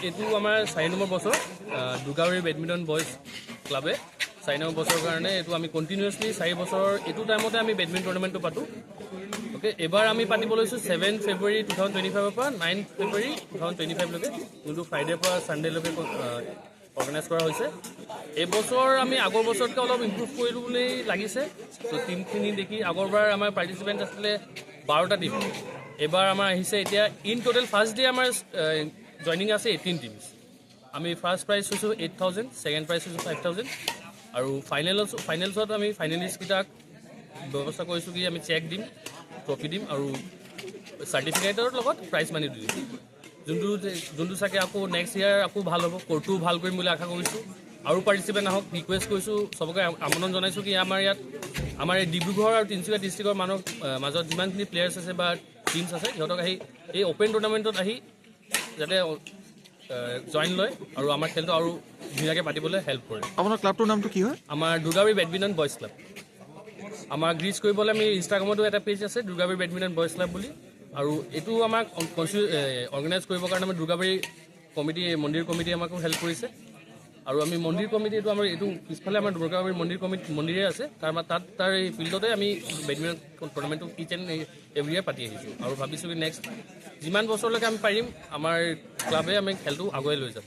এইটো আমাৰ 4 নম্বৰ বছৰ দুৰ্গাবাৰী বেডমিণ্টন বয়জ ক্লাবে 4 নম্বৰ বছৰৰ কাৰণে এইটো আমি কণ্টিনিউৱাছলি 4 বছৰ এইটো টাইমতে আমি বেডমিণ্টন টুৰ্ণামেণ্টটো পাতোঁ অ'কে এবাৰ আমি পাতিব লৈছোঁ 7 ফেব্ৰুৱাৰী 2025 পৰা 9 ফেব্ৰুৱাৰী 2025লৈকে যোনটো ফ্ৰাইডেৰ পৰা ছানডেলৈকে অৰ্গেনাইজ কৰা হৈছে এইবছৰ আমি আগৰ বছৰতকৈ অলপ ইম্প্ৰুভ কৰিলোঁ বুলি লাগিছে ত' টিমখিনি দেখি আগৰবাৰ আমাৰ পাৰ্টিচিপেণ্ট আছিলে 12টা টিম এইবাৰ আমাৰ আহিছে এতিয়া ইন টোটেল ফাৰ্ষ্ট ডে আমাৰ জইনিং আছে 18 টিমছ আমি ফাৰ্ষ্ট প্ৰাইজ হৈছোঁ 8,000 ছেকেণ্ড প্ৰাইজ হৈছোঁ 5,000 আৰু ফাইনেলছত আমি ফাইনেলিষ্টকেইটাক ব্যৱস্থা কৰিছোঁ কি আমি চেক দিম ট্ৰফি দিম আৰু চাৰ্টিফিকেটৰ লগত প্ৰাইজ মানি দিম যোনটো চাগে আকৌ নেক্সট ইয়াৰ আকৌ ভাল হ'ব ক'ৰ্টো ভাল কৰিম বুলি আশা কৰিছোঁ আৰু পাৰ্টিচিপেণ্ট আহক ৰিকুৱেষ্ট কৰিছোঁ চবকে আমন্ত্ৰণ জনাইছোঁ কি আমাৰ ইয়াত আমাৰ এই ডিব্ৰুগড় আৰু তিনিচুকীয়া ডিষ্ট্ৰিক্টৰ মানুহৰ মাজত যিমানখিনি প্লেয়াৰ্ছ আছে বা টিমছ আছে সিহঁতক আহি এই অ'পেন টুৰ্ণামেণ্টত আহি যাতে জইন লয় আৰু আমাৰ খেলটো আৰু ধুনীয়াকৈ পাতিবলৈ হেল্প কৰে আপোনাৰ ক্লাবটোৰ নামটো কি হয় আমাৰ দুৰ্গাবাৰী বেডমিণ্টন বয়জ ক্লাব আমাক ৰিচ কৰিবলৈ আমি ইনষ্টাগ্ৰামতো এটা পেজ আছে দুৰ্গাবাৰী বেডমিণ্টন বয়জ ক্লাব বুলি আৰু এইটো আমাক অৰ্গেনাইজ কৰিবৰ কাৰণে আমাৰ দুৰ্গাবাৰী কমিটি মন্দিৰ কমিটি আমাকো হেল্প কৰিছে আৰু আমি মন্দিৰ কমিটি এইটো আমাৰ এইটো পিছফালে আমাৰ দুৰ্গাবাৰী মন্দিৰে আছে তাৰ এই ফিল্ডতে আমি বেডমিণ্টন টুৰ্ণামেণ্টটো ইচ এণ্ড এভৰি ইয়াৰ পাতি আহিছোঁ আৰু ভাবিছোঁ কি নেক্সট যিমান বছৰলৈকে আমি পাৰিম আমাৰ ক্লাবে আমি খেলটো আগুৱাই লৈ যাম